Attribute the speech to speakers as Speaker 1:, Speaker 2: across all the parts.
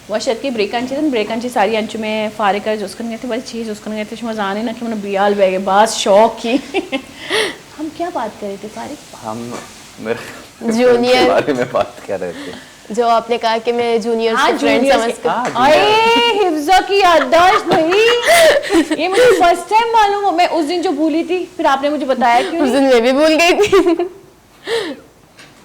Speaker 1: वाशर्की ब्रेकांची सारी अंचु में फारे कर जोस्कन गए थे बड़ी चीज़ उसकन गए थे मजाने ना कि मैंने बियाल बैगे बात शौक की हम क्या बात कर रहे थे फारिक?
Speaker 2: हम मेरे
Speaker 3: जूनियर
Speaker 2: के बारे में बात कर रहे थे,
Speaker 3: जो आपने कहा कि मैं जूनियर से फ्रेंड समझकर।
Speaker 1: अरे हिफ्जा की याददाश्त नहीं, ये मुझे फर्स्ट टाइम मालूम हो। मैं उस दिन जो भूली थी फिर आपने मुझे बताया क्यों?
Speaker 3: उस दिन मैं भी भूल गई थी।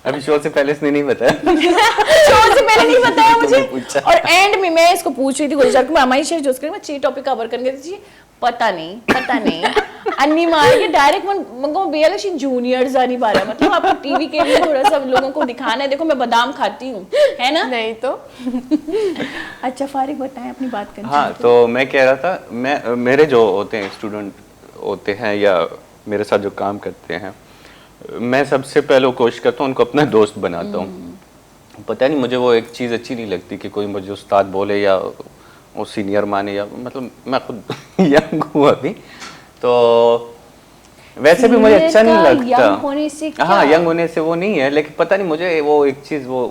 Speaker 2: अभी शो से पहले इसने नहीं बताया।
Speaker 1: शो से पहले नहीं बताया मुझे। और एंड में मैं इसको पूछ रही थी गुलजार को, हमारी शेयर जो मैं ची टॉपिक कवर करने थी, पता नहीं अन्नी मार के डायरेक्ट मंगो बेलशी जूनियर्स आ नहीं पा रहा। मतलब आपको टीवी के लिए थोड़ा सा लोगों को दिखाना है, देखो मैं बादाम खाती हूँ, है ना?
Speaker 3: नहीं तो
Speaker 1: अच्छा फारिक बताएं अपनी बात करनी।
Speaker 2: हाँ तो मैं कह रहा था, मेरे जो होते हैं स्टूडेंट होते हैं या मेरे साथ जो काम करते हैं, मैं सबसे पहले कोशिश करता हूँ उनको अपना दोस्त बनाता हूँ। पता नहीं मुझे वो एक चीज़ अच्छी नहीं लगती कि कोई मुझे उस्ताद बोले या वो सीनियर माने, या मतलब मैं खुद यंग हूँ अभी, तो वैसे भी मुझे अच्छा नहीं लगता।
Speaker 1: यंग होने से क्या?
Speaker 2: हाँ यंग होने से वो नहीं है, लेकिन पता नहीं मुझे वो एक चीज़ वो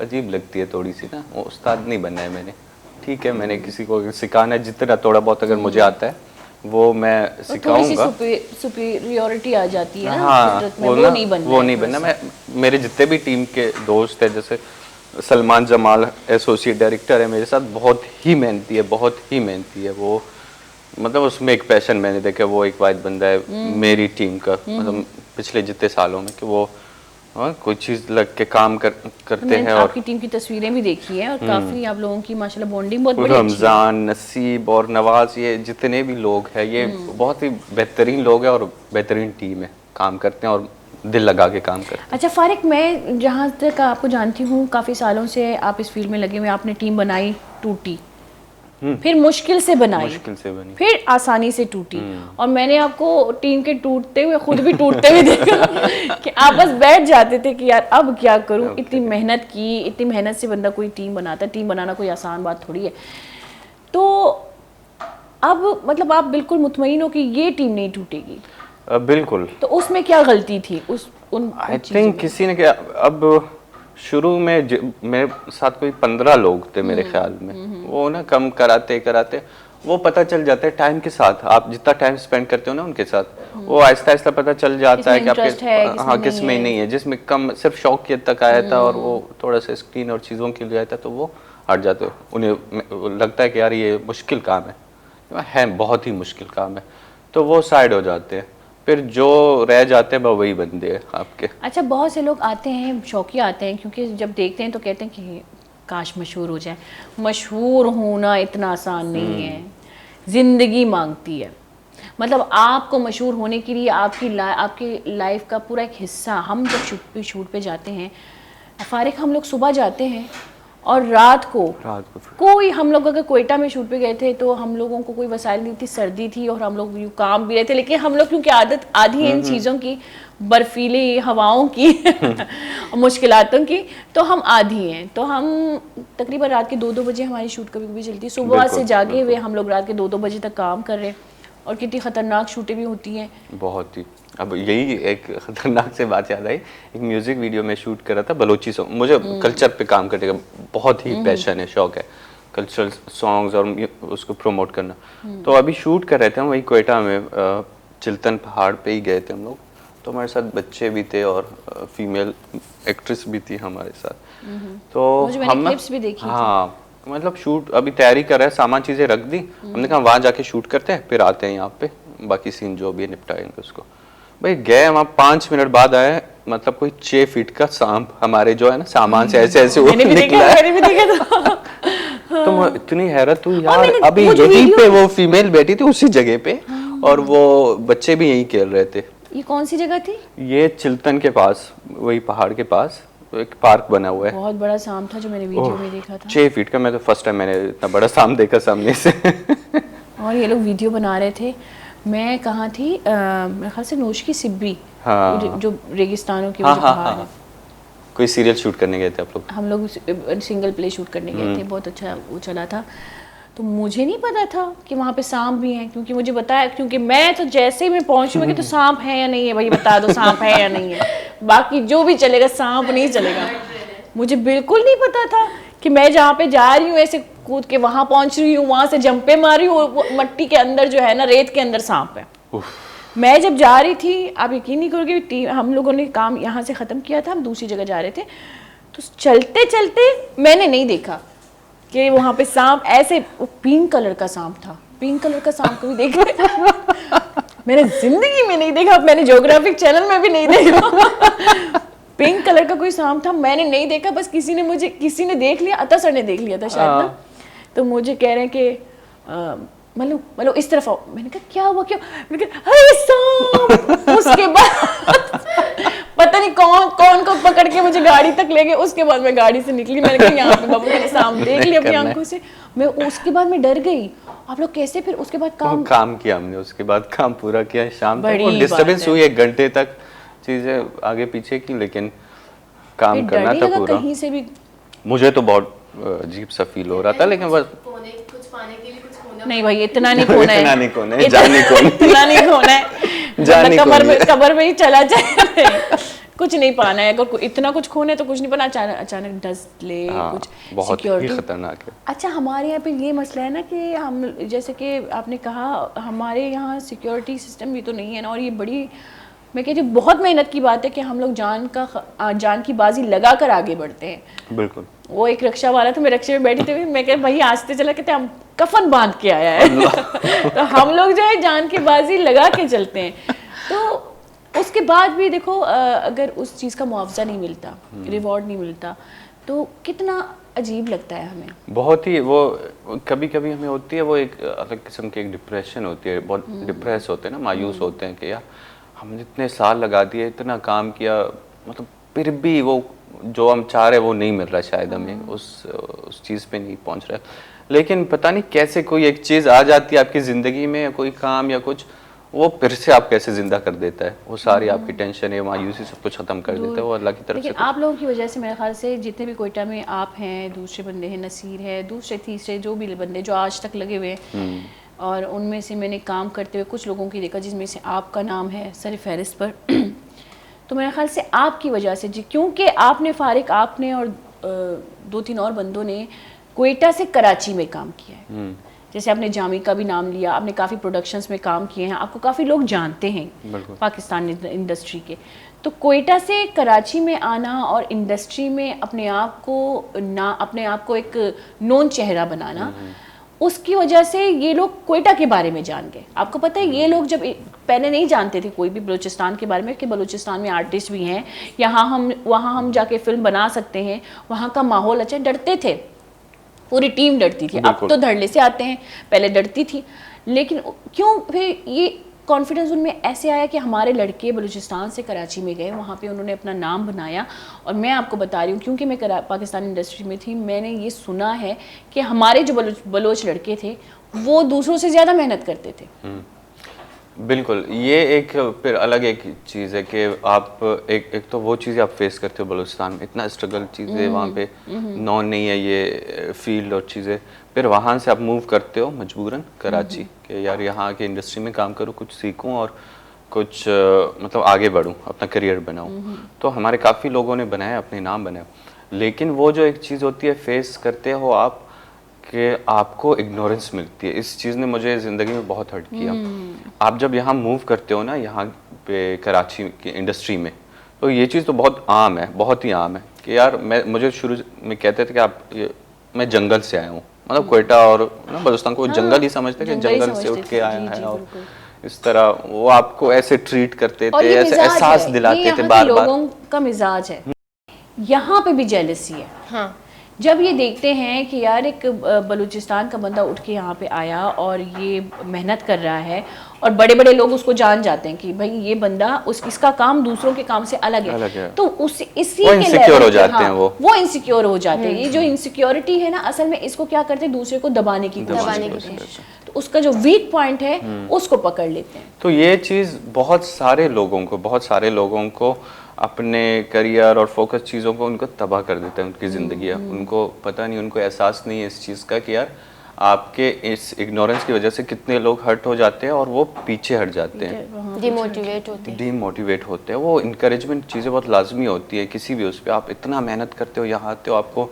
Speaker 2: अजीब लगती है थोड़ी सी ना। वो उस्ताद नहीं बनना है मैंने, ठीक है मैंने किसी को सिखाना है जितना थोड़ा बहुत अगर मुझे आता है वो मैं सिखाऊंगा।
Speaker 1: सुपीरियरिटी आ जाती है ना।
Speaker 2: हाँ
Speaker 1: वो नहीं बनना।
Speaker 2: मैं मेरे जितने भी टीम के दोस्त हैं, जैसे सलमान जमाल एसोसिएट डायरेक्टर है मेरे साथ, बहुत ही मेहनती है वो। मतलब उसमें एक पैशन मैंने देखा, वो एक वाहिद बंदा है मेरी टीम का, मतलब पिछले जितने सालों में कि वो कोई चीज़ लग के काम करते हैं। और
Speaker 1: आपकी टीम की तस्वीरें भी देखी हैं और काफी आप लोगों की माशाल्लाह बॉन्डिंग बहुत बड़ी है।
Speaker 2: रमजान, नसीब और नवाज, ये जितने भी लोग हैं ये बहुत ही बेहतरीन लोग हैं और बेहतरीन टीम है, काम करते हैं और दिल लगा के काम करते हैं।
Speaker 1: अच्छा फारिक, मैं जहाँ तक आपको जानती हूँ काफ़ी सालों से आप इस फील्ड में लगे हुए, आपने टीम बनाई, टूटी, फिर मुश्किल से बनी, फिर आसानी से टूटी, और मैंने आपको टीम के टूटते हुए खुद भी टूटते हुए देखा कि आप बस बैठ जाते थे कि यार अब क्या करूँ। इतनी मेहनत से बंदा कोई टीम बनाता है, टीम बनाना कोई आसान बात थोड़ी है। तो अब मतलब आप बिल्कुल मुतमईन हो कि ये टीम नहीं टूटेगी?
Speaker 2: बिल्कुल।
Speaker 1: तो उसमें क्या गलती थी
Speaker 2: आई थिंक किसी ने क्या, अब शुरू में मेरे साथ कोई 15 लोग थे मेरे ख्याल में, वो ना कम कराते वो पता चल जाता है टाइम के साथ। आप जितना टाइम स्पेंड करते हो ना उनके साथ, वो आहिस्ता आहिस्ता पता चल जाता है कि आपके हाँ किस में नहीं है। जिसमें कम सिर्फ शौक के तक आया था और वो थोड़ा सा स्क्रीन और चीज़ों के लिए आया था, तो वो हट जाते हो। उन्हें लगता है कि यार ये मुश्किल काम है बहुत ही मुश्किल काम है, तो वो साइड हो जाते हैं। फिर जो रह जाते हैं वही बंदे हैं आपके।
Speaker 1: अच्छा, बहुत से लोग आते हैं, शौकिया आते हैं, क्योंकि जब देखते हैं तो कहते हैं कि काश मशहूर हो जाए। मशहूर होना इतना आसान नहीं है, ज़िंदगी मांगती है। मतलब आपको मशहूर होने के लिए आपकी लाइफ का पूरा एक हिस्सा, हम जब शूट पे जाते हैं फारिक, हम लोग सुबह जाते हैं और रात को कोई, हम लोग अगर कोयटा में शूट पे गए थे तो हम लोगों को कोई वसाइल नहीं थी, सर्दी थी और हम लोग यूँ काम भी रहे थे, लेकिन हम लोग क्योंकि आदत आधी है इन चीज़ों की, बर्फीली हवाओं की मुश्किलातों की, तो हम आधी हैं। तो हम तकरीबन रात के 2-2 बजे हमारी शूट कभी कभी चलती है। सुबह से जागे हुए हम लोग रात के 2-2 बजे तक काम कर रहे हैं, और कितनी ख़तरनाक शूटें भी होती हैं।
Speaker 2: बहुत ही। अब यही एक ख़तरनाक से बात याद आई, एक म्यूज़िक वीडियो में शूट कर रहा था, बलोची सॉन्ग। मुझे कल्चर पे काम करने का बहुत ही पैशन है, शौक है, कल्चरल सॉन्ग्स और उसको प्रमोट करना। तो अभी शूट कर रहे थे हम वही कोयटा में, चिल्तन पहाड़ पे ही गए थे हम लोग। तो हमारे साथ बच्चे भी थे और फीमेल एक्ट्रेस भी थी हमारे साथ। तो हम हाँ मतलब शूट अभी तैयारी कर रहे हैं, सामान चीज़ें रख दी, हमने कहा वहाँ जाके शूट करते हैं, फिर आते हैं यहाँ पे, बाकी सीन जो भी निपटाएंगे उसको। भाई गए वहाँ, 5 मिनट बाद आए, मतलब कोई 6 फीट का सांप हमारे जो है ना सामान से ऐसे ऐसे वो निकला है। तो इतनी हैरत हुई यार, अभी यहीं पे वो फीमेल बैठी थी उसी जगह पे, और वो बच्चे भी यहीं खेल रहे थे।
Speaker 1: ये कौन सी जगह थी?
Speaker 2: ये चिल्तन के पास, वही पहाड़ के पास एक पार्क बना हुआ है।
Speaker 1: बहुत बड़ा सांप था जो मैंने वीडियो में देखा था,
Speaker 2: 6 फीट का। मैं तो फर्स्ट टाइम मैंने इतना बड़ा सांप देखा सामने से।
Speaker 1: और ये लोग वीडियो बना रहे थे। मैं कहाँ थी, मेरे ख्याल से नोश की सिब्बी, जो रेगिस्तानों की पहाड़ है।
Speaker 2: कोई सीरियल शूट करने गए थे आप लोग?
Speaker 1: हम लोग सिंगल प्ले शूट करने गए थे, बहुत अच्छा वो चला था। तो मुझे नहीं पता था कि वहाँ पे सांप भी हैं, क्योंकि मुझे बताया, क्योंकि मैं तो जैसे ही मैं पहुँची मैं कि तो सांप है या नहीं है, भाई बता दो सांप है या नहीं है, बाकी जो भी चलेगा, सांप नहीं चलेगा। मुझे बिल्कुल नहीं पता था कि मैं जहाँ पे जा रही हूँ ऐसे कूद के वहां पहुंच रही हूँ, वहां से जंपे मारी हूँ, वो मट्टी के अंदर जो है ना, रेत के अंदर सांप है। मैं जब जा रही थी, आप यकीन नहीं करोगे, हम लोगों ने काम यहाँ से ख़त्म किया था, हम दूसरी जगह जा रहे थे, तो चलते चलते मैंने नहीं देखा कि वहाँ पे सांप, ऐसे पिंक कलर का सांप था। पिंक कलर का सांप कभी देखा मैंने जिंदगी में नहीं देखा, मैंने ज्योग्राफिक चैनल में भी नहीं देखा पिंक कलर का कोई सांप था, मैंने नहीं देखा। बस किसी ने देख लिया, अता सर ने देख लिया था शायद ना, तो मुझे कह रहे हैं कि मतलब इस तरफ आओ। मैंने कहा क्या हुआ, क्यों? मैंने कहा अरे सांप। उसके बाद पता नहीं कौन को पकड़ के मुझे गाड़ी तक ले गए। उसके बाद मैं गाड़ी से निकली, मैंने कहा यहाँ पे बाबू मैंने सांप देख लिया अपनी आंखों से। मैं उसके बाद मैं डर गई। आप लोग कैसे फिर उसके बाद
Speaker 2: काम किया हमने, उसके बाद काम पूरा किया, शाम तक
Speaker 1: बड़ी
Speaker 2: डिस्टर्बेंस हुई 1 घंटे तक, चीजें आगे पीछे की, लेकिन काम करना था पूरा।
Speaker 1: कहीं से भी
Speaker 2: मुझे तो बहुत अजीब सा फील हो रहा था, लेकिन बस
Speaker 3: कुछ पाने के लिए कुछ खोना
Speaker 1: नहीं भाई, इतना नहीं खोना है,
Speaker 2: इतना नहीं खोना है, जाने को
Speaker 1: इतना नहीं खोना है,
Speaker 2: जाने को
Speaker 1: कब्र में ही चला जाए कुछ नहीं पाना है। अगर इतना कुछ खोना है तो कुछ नहीं पाना। अचानक डस्ट ले, कुछ
Speaker 2: बहुत ही
Speaker 1: सिक्योरिटी
Speaker 2: खतरनाक है।
Speaker 1: अच्छा, हमारे यहाँ पे ये मसला है ना कि हम, जैसे कि आपने कहा, हमारे यहाँ सिक्योरिटी सिस्टम भी तो नहीं है ना, और ये बड़ी, मैं कहती हूँ बहुत मेहनत की बात है कि हम लोग जान की बाजी लगा कर आगे बढ़ते हैं।
Speaker 2: बिल्कुल।
Speaker 1: वो एक रिक्शा वाला था, मैं रिक्शे में बैठी थी, मैं कह भाई आस्ते चला, कहते हम कफन बांध के आया है तो हम लोग जो है जान की बाजी लगा के चलते हैं। तो उसके बाद भी देखो, अगर उस चीज़ का मुआवजा नहीं मिलता, रिवॉर्ड नहीं मिलता, तो कितना अजीब लगता है हमें।
Speaker 2: बहुत ही, वो कभी कभी हमें होती है, वो एक अलग किस्म की एक डिप्रेशन होती है, बहुत डिप्रेस होते हैं ना, मायूस होते हैं कि यार हमने इतने साल लगा दिए, इतना काम किया, मतलब फिर भी वो जो हम चाह रहे वो नहीं मिल रहा, शायद हमें उस चीज़ पे नहीं पहुंच रहा। लेकिन पता नहीं कैसे कोई एक चीज़ आ जाती है आपकी ज़िंदगी में, कोई काम या कुछ, वो फिर से आप कैसे जिंदा कर देता है, वो सारी आपकी टेंशन है, मायूसी सब कुछ खत्म कर देता है, वो अल्लाह की तरफ से।
Speaker 1: लेकिन आप लोगों की वजह से मेरे ख्याल से जितने भी कोयटा में आप हैं, दूसरे बंदे हैं, नसीर है, दूसरे तीसरे जो भी बंदे जो आज तक लगे हुए हैं, और उनमें से मैंने काम करते हुए कुछ लोगों की देखा जिसमें से आपका नाम है सर फहरिस्त पर तो मेरे ख्याल से आपकी वजह से, जी, क्योंकि आपने फारिक, आपने और 2-3 और बंदों ने कोयटा से कराची में काम किया है। जैसे आपने जामी का भी नाम लिया, आपने काफ़ी प्रोडक्शंस में काम किए हैं, आपको काफ़ी लोग जानते हैं पाकिस्तान इंडस्ट्री के। तो कोयटा से कराची में आना और इंडस्ट्री में अपने आप को एक नोन चेहरा बनाना, उसकी वजह से ये लोग कोयटा के बारे में जान गए। आपको पता है, ये लोग जब पहले नहीं जानते थे कोई भी बलूचिस्तान के बारे में, कि बलूचिस्तान में आर्टिस्ट भी हैं, वहाँ हम जाके फिल्म बना सकते हैं, वहाँ का माहौल अच्छा, डरते थे, पूरी टीम डरती थी। अब तो धड़ल्ले से आते हैं, पहले डरती थी। लेकिन क्यों फिर ये कॉन्फिडेंस उनमें ऐसे आया कि हमारे लड़के बलूचिस्तान से कराची में गए, वहाँ पे उन्होंने अपना नाम बनाया। और मैं आपको बता रही हूँ, क्योंकि मैं पाकिस्तान इंडस्ट्री में थी, मैंने ये सुना है कि हमारे जो बलोच लड़के थे वो दूसरों से ज़्यादा मेहनत करते थे।
Speaker 2: बिल्कुल, ये एक फिर अलग एक चीज़ है कि आप एक तो वो चीज़ें आप फेस करते हो बलूचिस्तान में, इतना स्ट्रगल चीज़ें वहाँ पे नॉन नहीं है ये फील्ड और चीज़ें, फिर वहाँ से आप मूव करते हो मजबूरन कराची कि यार यहाँ के इंडस्ट्री में काम करूँ, कुछ सीखूँ और कुछ मतलब आगे बढ़ूँ, अपना करियर बनाऊँ। तो हमारे काफ़ी लोगों ने बनाया, अपने नाम बनाया, लेकिन वो जो एक चीज़ होती है फेस करते हो आप कि आपको इग्नोरेंस मिलती है। इस चीज़ ने मुझे ज़िंदगी में बहुत हर्ट किया। आप जब यहाँ मूव करते हो ना, यहाँ पे कराची की इंडस्ट्री में, तो ये चीज़ तो बहुत आम है, बहुत ही आम है कि यार मुझे शुरू में कहते थे कि मैं जंगल से आया हूँ, मतलब कोयटा और ना बलूचिस्तान को जंगल ही समझते कि जंगल से उठ के आया है, और इस तरह वो आपको ऐसे ट्रीट करते थे, ऐसे एहसास दिलाते थे बार बार।
Speaker 1: लोगों का मिजाज है, यहाँ पे भी जेलसी है। हाँ, जब ये देखते हैं कि यार एक बलूचिस्तान का बंदा उठ के यहाँ पे आया और ये मेहनत कर रहा है, और बड़े बड़े लोग उसको जान जाते हैं कि भाई ये बंदा इसका काम दूसरों के काम से अलग है, तो इसी के
Speaker 2: इनसिक्योर हो जाते हैं, वो
Speaker 1: इनसिक्योर हो जाते हैं। ये जो इनसिक्योरिटी है ना, असल में इसको क्या करते हैं, दूसरे को दबाने की कोशिश, तो उसका जो वीक पॉइंट है उसको पकड़ लेते हैं।
Speaker 2: तो ये चीज़ बहुत सारे लोगों को अपने करियर और फोकस चीज़ों को उनको तबाह कर देता है, उनकी ज़िंदगी। उनको पता नहीं, उनको एहसास नहीं है इस चीज़ का कि यार आपके इस इग्नोरेंस की वजह से कितने लोग हर्ट हो जाते हैं और वो पीछे हट जाते हैं, डीमोटिवेट होते हैं। वो इनकरेजमेंट चीज़ें बहुत लाजमी होती है किसी भी उस पर। आप इतना मेहनत करते हो, यहाँ आते हो, आपको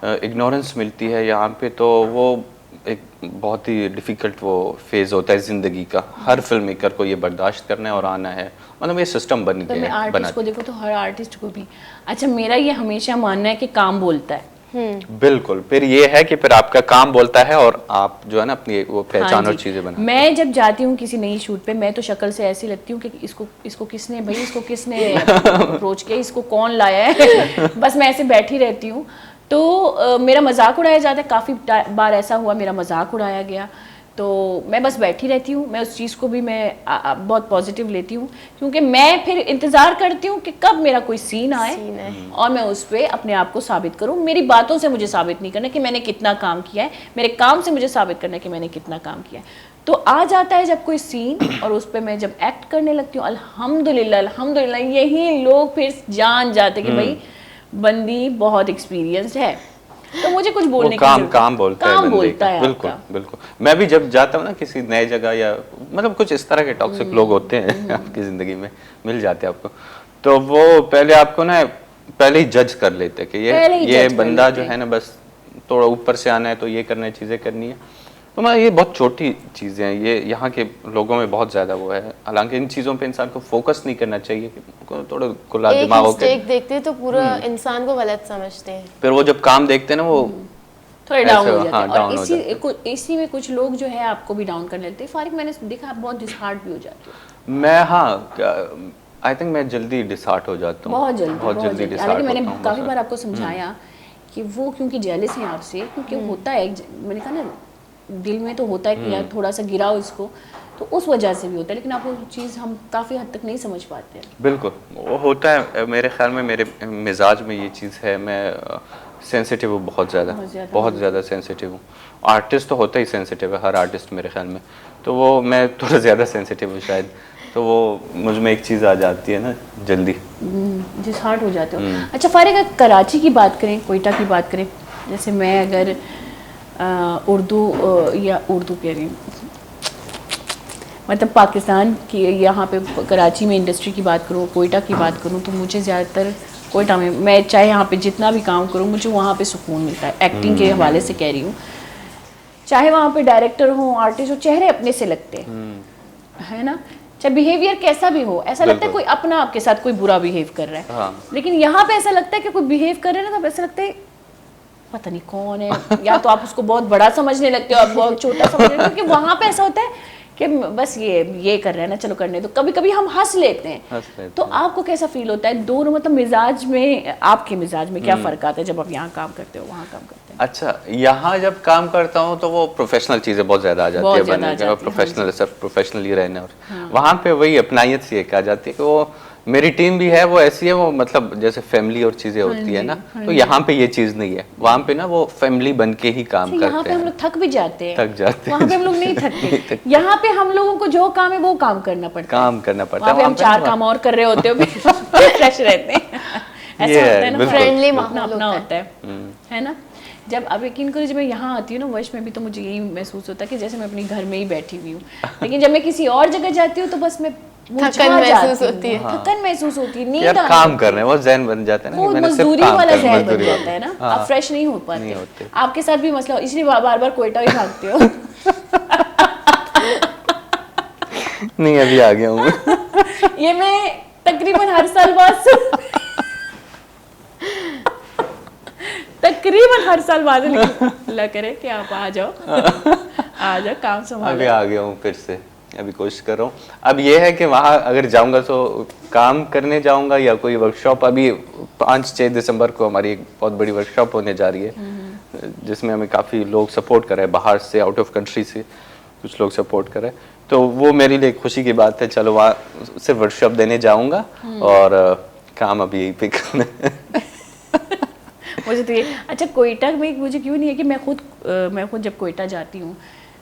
Speaker 2: इग्नोरेंस मिलती है यहाँ पे, तो वो एक बहुत ही डिफ़िकल्ट वो फेज़ होता है ज़िंदगी का। हर फिल्म मेकर को ये बर्दाश्त करना है और आना है, मतलब ये सिस्टम बन
Speaker 1: तो मैं
Speaker 2: गया है,
Speaker 1: आर्टिस्ट को देखो तो हर आर्टिस्ट को भी, अच्छा मेरा ये हमेशा मानना है कि काम बोलता है।
Speaker 2: बिल्कुल, फिर ये है कि फिर आपका काम बोलता है और आप जो है ना अपनी वो पहचान
Speaker 1: हाँ
Speaker 2: और
Speaker 1: जी।
Speaker 2: चीज़ें बनाते
Speaker 1: मैं जब जाती हूँ किसी नई शूट पे, मैं तो शक्ल से ऐसी लगती हूँ कि इसको किसने अप्रोच किया, इसको कौन लाया है बस मैं ऐसे बैठी रहती हूँ। तो मेरा मजाक उड़ाया जाता है, काफ़ी बार ऐसा हुआ मेरा मजाक उड़ाया गया, तो मैं बस बैठी रहती हूँ। मैं उस चीज़ को भी मैं बहुत पॉजिटिव लेती हूँ, क्योंकि मैं फिर इंतज़ार करती हूँ कि कब मेरा कोई सीन आए और मैं उस पर अपने आप को साबित करूँ। मेरी बातों से मुझे साबित नहीं करना कि मैंने कितना काम किया है, मेरे काम से मुझे साबित करना है कि मैंने कितना काम किया है। तो आ जाता है जब कोई सीन और उस पर मैं जब एक्ट करने लगती हूँ, अल्हम्दुलिल्लाह अल्हम्दुलिल्लाह, यही लोग फिर जान जाते कि भाई बंदी बहुत एक्सपीरियंस्ड है। तो मुझे कुछ बोलने की
Speaker 2: काम
Speaker 1: जरूरत
Speaker 2: काम बोलता है
Speaker 1: काम
Speaker 2: बंदे
Speaker 1: बोलता
Speaker 2: का।
Speaker 1: है
Speaker 2: बिल्कुल
Speaker 1: आपका।
Speaker 2: बिल्कुल। मैं भी जब जाता हूँ ना किसी नए जगह, या मतलब कुछ इस तरह के टॉक्सिक लोग होते हैं आपकी ज़िंदगी में, मिल जाते हैं आपको, तो वो पहले आपको ना पहले ही जज कर लेते हैं कि
Speaker 1: पहले ही
Speaker 2: ये
Speaker 1: judge कर
Speaker 2: बंदा
Speaker 1: लेते
Speaker 2: जो
Speaker 1: हैं।
Speaker 2: है ना बस थोड़ा ऊपर से आना है, तो ये करना है, चीज़ें करनी है। तो मैं ये बहुत छोटी चीज़ें हैं, ये यहाँ के लोगों में बहुत ज़्यादा वो है। हालांकि इन चीज़ों पे इंसान को फोकस नहीं करना चाहिए, कि थोड़ा खुला
Speaker 3: एक
Speaker 2: दिमाग होकर।
Speaker 3: मिस्टेक देखते हैं तो पूरा इंसान को गलत समझते हैं।
Speaker 2: फिर वो जब काम देखते हैं ना, वो
Speaker 1: थोड़े
Speaker 2: ऐसे
Speaker 1: डाउन हो जाते
Speaker 2: हाँ,
Speaker 1: हैं, और
Speaker 2: down हो जाते हैं।
Speaker 1: इसी में कुछ लोग जो है आपको भी डाउन करने लगते हैं। फारिक, मैंने देखा आप बहुत डिसहार्ट भी हो जाते हो।
Speaker 2: मैं आई थिंक मैं जल्दी डिसहार्ट हो जाता हूँ,
Speaker 1: बहुत
Speaker 2: बहुत जल्दी
Speaker 1: जल्दी।
Speaker 2: डिसहार्ट
Speaker 1: हालांकि मैंने
Speaker 2: होता हूँ
Speaker 1: काफ़ी
Speaker 2: बस।
Speaker 1: बार आपको समझाया कि वो क्योंकि जेलस हैं आपसे, क्योंकि होता है मैंने कहा ना, दिल में तो होता है कि यार थोड़ा सा गिराओ इसको, तो उस वजह से भी होता है। लेकिन आप वो चीज़ हम काफ़ी हद तक नहीं समझ पाते हैं।
Speaker 2: बिल्कुल वो होता है। मेरे ख्याल में मेरे मिजाज में ये चीज़ है, मैं सेंसिटिव हूँ बहुत ज़्यादा सेंसिटिव हूँ। आर्टिस्ट तो होता ही सेंसिटिव है, हर आर्टिस्ट मेरे ख्याल में, तो वो मैं थोड़ा ज़्यादा सेंसिटिव हूँ शायद, तो वो मुझ में एक चीज़ आ जाती है ना जल्दी।
Speaker 1: डिसहार्ट हो जाते हो। अच्छा फारिक, अगर कराची की बात करें, कोयटा की बात करें, जैसे मैं अगर उर्दू कह रही हूँ, मतलब पाकिस्तान की, यहाँ पे कराची में इंडस्ट्री की बात करूँ, कोयटा की बात करूँ, तो मुझे ज़्यादातर कोयटा में, मैं चाहे यहाँ पे जितना भी काम करूँ, मुझे वहाँ पे सुकून मिलता है। एक्टिंग के हवाले से कह रही हूँ, चाहे वहाँ पे डायरेक्टर हो, आर्टिस्ट हो, चेहरे अपने से लगते हैं, है ना, चाहे बिहेवियर कैसा भी हो, ऐसा लगता है कोई अपना आपके साथ कोई बुरा बिहेव कर रहा है।
Speaker 2: हाँ।
Speaker 1: लेकिन यहाँ पे ऐसा लगता है कि कोई बिहेव कर रहा है ना, तो ऐसा लगता है पता नहीं कौन है, या तो आप उसको बहुत बड़ा समझने लगते हो, आप बहुत छोटा समझने लगते हो, क्योंकि वहाँ पे ऐसा होता है कि बस ये कर रहे हैं ना, चलो करने दो। कभी कभी हम हंस लेते हैं। तो आपको कैसा फील होता है दोनों, मतलब मिजाज में, आपके मिजाज में क्या फ़र्क आता है जब आप यहाँ काम करते हो, वहाँ काम करते हैं?
Speaker 2: अच्छा, यहाँ जब काम करता हूँ तो वो प्रोफेशनल चीज़ें बहुत ज़्यादा आ जाती है बनने के, और प्रोफेशनल सब प्रोफेशनली रहने, और वहाँ पे वही अपनायत सी एक आ जाती है कि वो मेरी टीम भी है, वो ऐसी है, वो मतलब जैसे फैमिली और चीज़ें होती है ना, तो यहाँ पे ये चीज़ नहीं है। वहाँ पे ना वो फैमिली बन के ही काम करते हैं।
Speaker 1: यहाँ पे हम लोग थक भी जाते हैं,
Speaker 2: थक जाते हैं।
Speaker 1: वहाँ पे हम लोग नहीं थकते। यहाँ पे हम लोगों को जो काम है वो काम करना पड़ता है। वहाँ पे हम चार काम और कर रहे होते हो, फ्रेश रहते हैं। ऐसा होता है ना,
Speaker 3: फ्रेंडली
Speaker 1: अपना अपना होता है ना। जब अब यकीन करो, जब मैं यहाँ आती हूँ ना वर्ष में भी, तो मुझे यही महसूस होता है कि जैसे मैं अपने घर में ही बैठी हुई हूँ। लेकिन जब मैं किसी और जगह जाती हूँ तो बस मैं
Speaker 3: थकन महसूस होती है।
Speaker 1: थकन महसूस होती है, नींद
Speaker 2: यार काम कर रहे हैं, वो ज़हन बन जाता है ना,
Speaker 1: वो
Speaker 2: कि मैंने सिर्फ
Speaker 1: मजदूरी
Speaker 2: काम
Speaker 1: वाला
Speaker 2: करना,
Speaker 1: ज़हन बन
Speaker 2: मजदूरी
Speaker 1: जाता है ना, आप फ्रेश नहीं हो पाते।
Speaker 2: होते।
Speaker 1: आपके साथ भी मसला हो, इसलिए बार बार कोयटा ही भागते हो।
Speaker 2: नहीं, अभी आ गया हूँ।
Speaker 1: ये मैं तकरीबन हर साल बाद अल्लाह करे कि आप आ जाओ काम संभालो।
Speaker 2: अभी आ गया हूँ फिर से, अभी कोशिश कर रहा हूँ। अब ये है कि वहाँ अगर जाऊँगा तो काम करने जाऊँगा या कोई वर्कशॉप। अभी 5-6 दिसंबर को हमारी एक बहुत बड़ी वर्कशॉप होने जा रही है, जिसमें हमें काफ़ी लोग सपोर्ट कर रहे हैं, बाहर से, आउट ऑफ कंट्री से कुछ लोग सपोर्ट कर रहे हैं। तो वो मेरे लिए खुशी की बात है। चलो वहाँ सिर्फ वर्कशॉप देने जाऊँगा, और काम अभी यही पे करना है।
Speaker 1: मुझे तो ये, अच्छा कोयटा में मुझे क्यों नहीं है कि मैं खुद जब कोयटा जाती हूँ,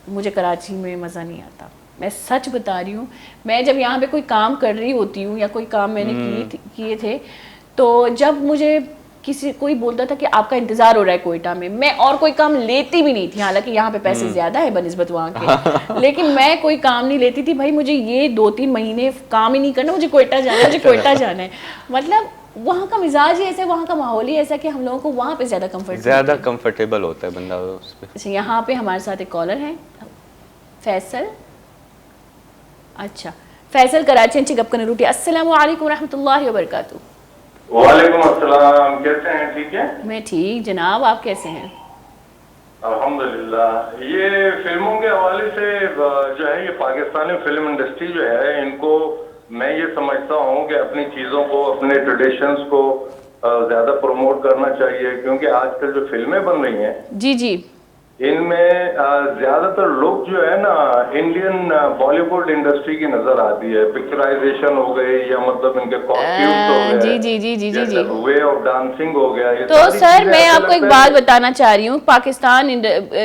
Speaker 1: मुझे कराची में मज़ा नहीं आता। मैं सच बता रही हूँ, मैं जब यहाँ पे कोई काम कर रही होती हूँ या कोई काम मैंने किए थे, तो जब मुझे कोई बोलता था कि आपका इंतजार हो रहा है कोयटा में, मैं और कोई काम लेती भी नहीं थी। हालांकि यहाँ पे पैसे ज्यादा है बनिस्बत वहाँ के, लेकिन मैं कोई काम नहीं लेती थी। भाई मुझे ये 2-3 महीने काम ही नहीं करना, मुझे कोयटा जाना है, मुझे कोयटा जाना है। मतलब वहाँ का मिजाज ही ऐसा है, वहाँ का माहौल ही ऐसा कि हम लोगों को वहाँ पे ज़्यादा
Speaker 2: कंफर्टेबल होता है बंदा उस पे।
Speaker 1: अच्छा, यहाँ पे हमारे साथ एक कॉलर है फैसल। अच्छा, फैसल कराची अंची गपकन रूटी। अस्सलाम वालेकुम रहमतुल्लाहि व बरकातुहू।
Speaker 4: वालेकुम अस्सलाम, कैसे हैं? ठीक है,
Speaker 1: मैं ठीक जनाब, आप कैसे हैं?
Speaker 4: अल्हम्दुलिल्लाह। ये फिल्मों के हवाले से जो है, ये पाकिस्तानी फिल्म इंडस्ट्री जो है, इनको मैं ये समझता हूँ कि अपनी चीज़ों को, अपने ट्रेडिशंस को ज़्यादा प्रमोट करना चाहिए, क्योंकि आजकल जो फिल्में बन रही हैं
Speaker 1: जी जी,
Speaker 4: इनमें ज़्यादातर लोग जो है ना, इंडियन बॉलीवुड इंडस्ट्री की नज़र आती है। पिक्चराइजेशन हो गई, या मतलब इनके कॉस्ट्यूम्स हो गए,
Speaker 1: जी जी जी जी जी जी।
Speaker 4: वे ऑफ डांसिंग हो गया। ये
Speaker 1: तो
Speaker 4: सारी
Speaker 1: सर
Speaker 4: चीज़ें
Speaker 1: मैं
Speaker 4: ऐसा
Speaker 1: आपको एक
Speaker 4: लगता है
Speaker 1: बात बताना चाह रही हूँ, पाकिस्तान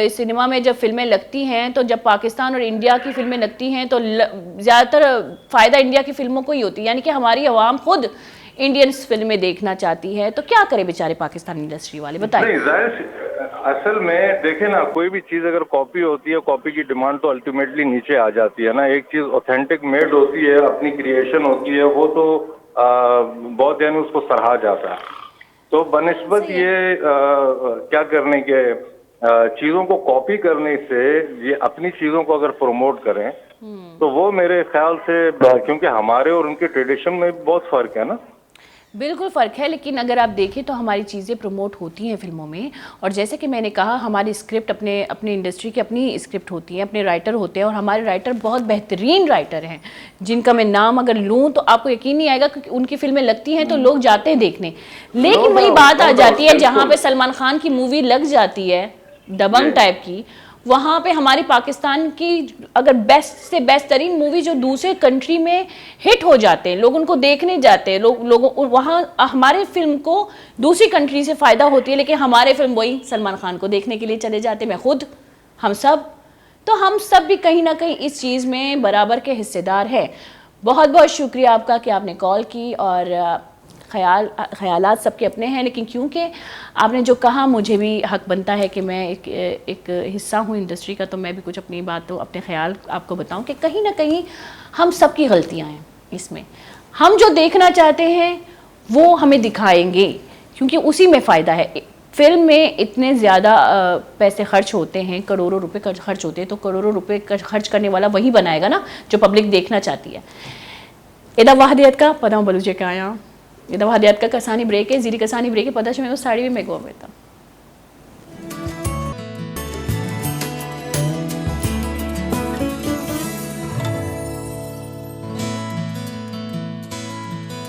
Speaker 1: सिनेमा में जब फिल्में लगती हैं, तो जब पाकिस्तान और इंडिया की फिल्में लगती हैं तो ज़्यादातर फ़ायदा इंडिया की फिल्मों को ही होती है, यानी कि हमारी आवाम खुद इंडियन फिल्में देखना चाहती है, तो क्या करे बेचारे पाकिस्तानी इंडस्ट्री वाले, बताइए।
Speaker 4: नहीं, जाहिर असल में देखे ना, कोई भी चीज अगर कॉपी होती है, कॉपी की डिमांड तो अल्टीमेटली नीचे आ जाती है ना। एक चीज ऑथेंटिक मेड होती है, अपनी क्रिएशन होती है, वो तो बहुत, यानी उसको सराहा जाता है। तो बनिस्बत ये क्या करने के, चीजों को कॉपी करने से ये अपनी चीजों को अगर प्रमोट करें तो वो मेरे ख्याल से, क्योंकि हमारे और उनके ट्रेडिशन में बहुत फर्क है ना।
Speaker 1: बिल्कुल फ़र्क है, लेकिन अगर आप देखें तो हमारी चीज़ें प्रमोट होती हैं फिल्मों में, और जैसे कि मैंने कहा हमारी स्क्रिप्ट अपने इंडस्ट्री की अपनी स्क्रिप्ट होती है, अपने राइटर होते हैं, और हमारे राइटर बहुत बेहतरीन राइटर हैं जिनका मैं नाम अगर लूँ तो आपको यकीन नहीं आएगा, क्योंकि उनकी फिल्में लगती हैं तो लोग जाते हैं देखने। लेकिन वही बात आ जाती है, जहाँ पे सलमान खान की मूवी लग जाती है दबंग टाइप की, वहाँ पे हमारी पाकिस्तान की अगर बेस्ट से बेस्ट तरीन मूवी जो दूसरे कंट्री में हिट हो जाते हैं, लोग उनको देखने जाते हैं, लोगों वहाँ हमारे फिल्म को दूसरी कंट्री से फ़ायदा होती है, लेकिन हमारे फिल्म वही सलमान खान को देखने के लिए चले जाते हैं, मैं खुद, हम सब भी कहीं ना कहीं इस चीज़ में बराबर के हिस्सेदार हैं। बहुत बहुत शुक्रिया आपका कि आपने कॉल की, और ख्यालात सबके अपने हैं, लेकिन क्योंकि आपने जो कहा मुझे भी हक बनता है कि मैं एक हिस्सा हूँ इंडस्ट्री का, तो मैं भी कुछ अपनी बातों, अपने ख्याल आपको बताऊं कि कहीं ना कहीं हम सबकी गलतियाँ हैं इसमें। हम जो देखना चाहते हैं वो हमें दिखाएंगे, क्योंकि उसी में फ़ायदा है। फिल्म में इतने ज़्यादा पैसे खर्च होते हैं, करोड़ों रुपए खर्च होते हैं, तो करोड़ों रुपए खर्च करने वाला वही बनाएगा ना जो पब्लिक देखना चाहती है। एदा वाहदियत का पदा बलूचे का आया, ये दवा हदियत का कसानी ब्रेक है, जीरी कसानी ब्रेक है, पता मैं साड़ी में मैं गो बेटा।